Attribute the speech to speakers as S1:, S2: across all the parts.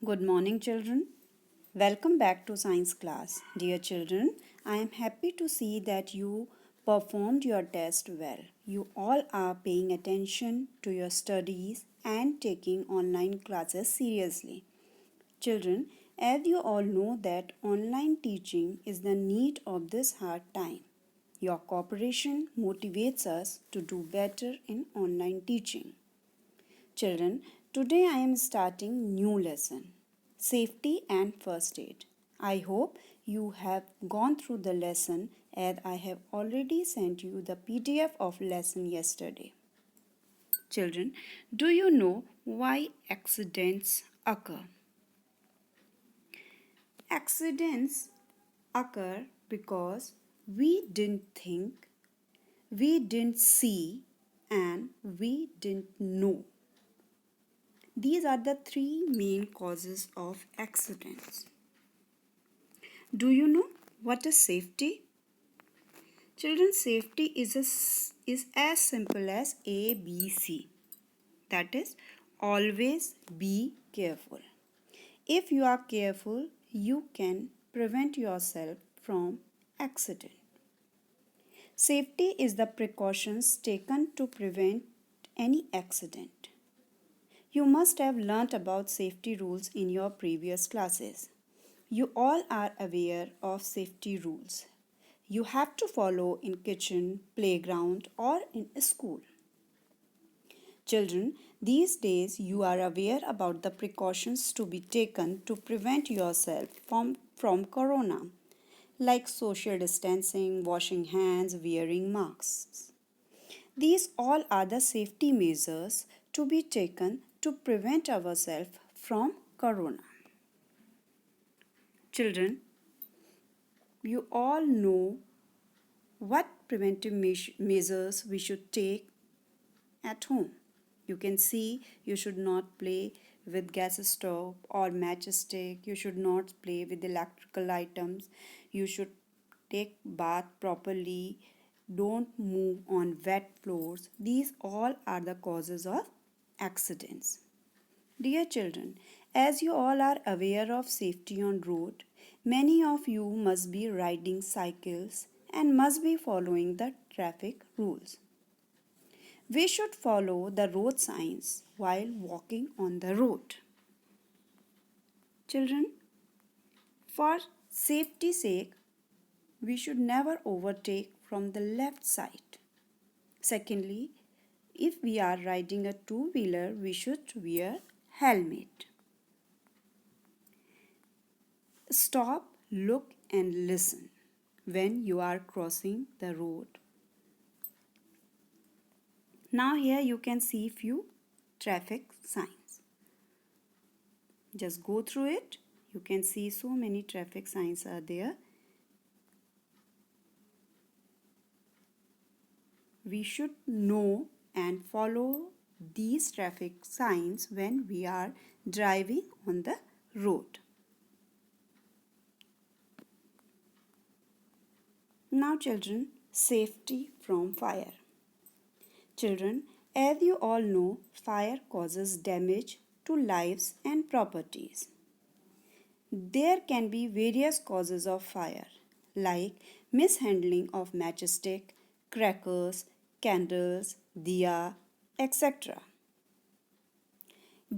S1: Good morning, children. Welcome back to science class. Dear children, I am happy to see that you performed your test well. You all are paying attention to your studies and taking online classes seriously. Children, as you all know that online teaching is the need of this hard time. Your cooperation motivates us to do better in online teaching. Children, today I am starting new lesson, safety and first aid. I hope you have gone through the lesson as I have already sent you the PDF of lesson yesterday. Children, do you know why accidents occur? Accidents occur because we didn't think, we didn't see, and we didn't know. These are the three main causes of accidents. Do you know what is safety? Children's safety is as simple as ABC. That is, always be careful. If you are careful, you can prevent yourself from accident. Safety is the precautions taken to prevent any accident. You must have learnt about safety rules in your previous classes. You all are aware of safety rules. You have to follow in kitchen, playground or in school. Children, these days you are aware about the precautions to be taken to prevent yourself from corona, like social distancing, washing hands, wearing masks. These all are the safety measures to be taken to prevent ourselves from corona. Children, you all know what preventive measures we should take at home. You can see you should not play with gas stove or matchstick. You should not play with electrical items. You should take bath properly. Don't move on wet floors. These all are the causes of accidents. Dear children, as you all are aware of safety on road, many of you must be riding cycles and must be following the traffic rules. We should follow the road signs while walking on the road. Children, for safety's sake, we should never overtake from the left side. Secondly, if we are riding a two-wheeler, we should wear helmet. Stop, look and listen when you are crossing the road. Now here you can see few traffic signs. Just go through it. You can see so many traffic signs are there. We should know and follow these traffic signs when we are driving on the road. Now children, safety from fire. Children, as you all know, fire causes damage to lives and properties. There can be various causes of fire, like mishandling of matchstick, crackers, candles, diya, etc.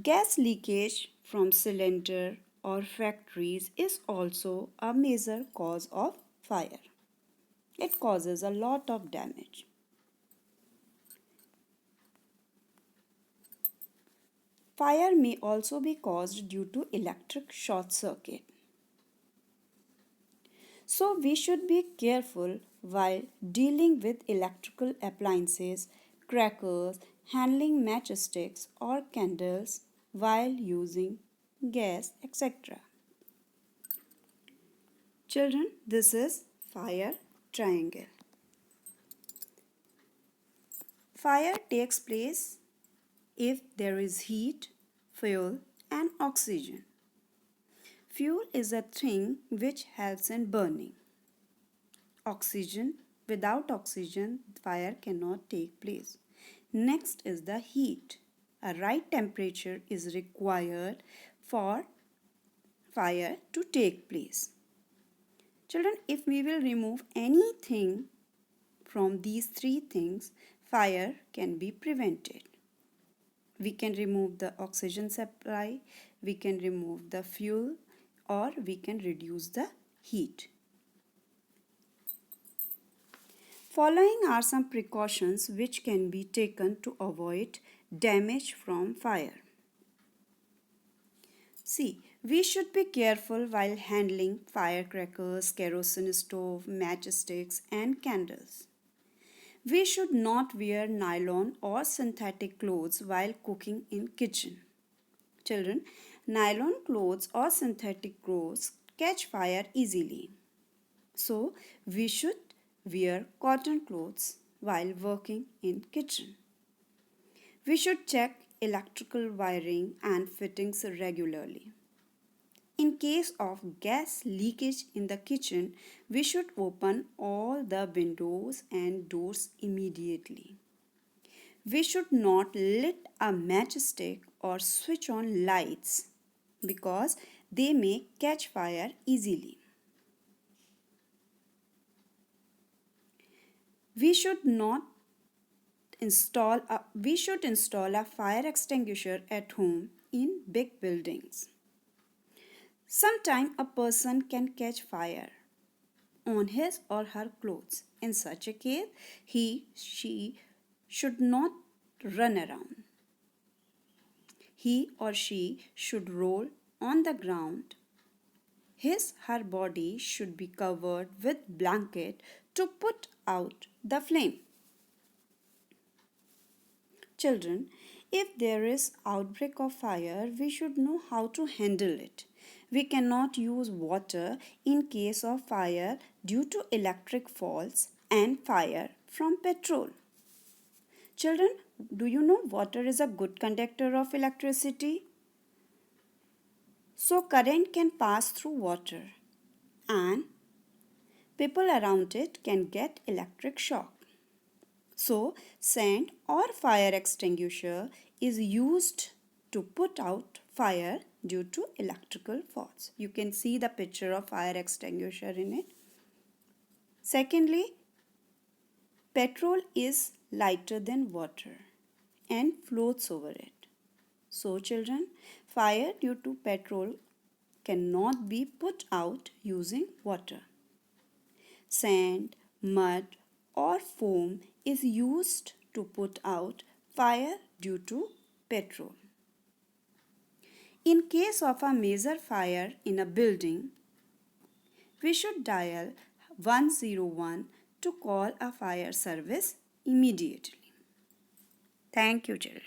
S1: Gas leakage from cylinder or factories is also a major cause of fire. It causes a lot of damage. Fire may also be caused due to electric short circuit. So we should be careful while dealing with electrical appliances, crackers, handling matchsticks or candles while using gas, etc. Children, this is fire triangle. Fire takes place if there is heat, fuel and oxygen. Fuel is a thing which helps in burning. Oxygen, without oxygen, fire cannot take place. Next is the heat. A right temperature is required for fire to take place. Children, if we will remove anything from these three things, fire can be prevented. We can remove the oxygen supply, we can remove the fuel, or we can reduce the heat. Following are some precautions which can be taken to avoid damage from fire. See, we should be careful while handling firecrackers, kerosene stove, matchsticks and candles. We should not wear nylon or synthetic clothes while cooking in kitchen. Children, nylon clothes or synthetic clothes catch fire easily. So, we should wear cotton clothes while working in kitchen. We should check electrical wiring and fittings regularly. In case of gas leakage in the kitchen, we should open all the windows and doors immediately. We should not lit a matchstick or switch on lights because they may catch fire easily. We should install a fire extinguisher at home in big buildings. Sometimes a person can catch fire on his or her clothes. In such a case, she should not run around. He or she should roll on the ground. Her body should be covered with blanket to put out the flame. Children, if there is outbreak of fire, we should know how to handle it. We cannot use water in case of fire due to electric faults and fire from petrol. Children, do you know water is a good conductor of electricity? So current can pass through water and people around it can get electric shock. So sand or fire extinguisher is used to put out fire due to electrical faults. You can see the picture of fire extinguisher in it. Secondly, petrol is lighter than water and floats over it. So children, fire due to petrol cannot be put out using water. Sand, mud or foam is used to put out fire due to petrol. In case of a major fire in a building, we should dial 101 to call a fire service immediately. Thank you, children.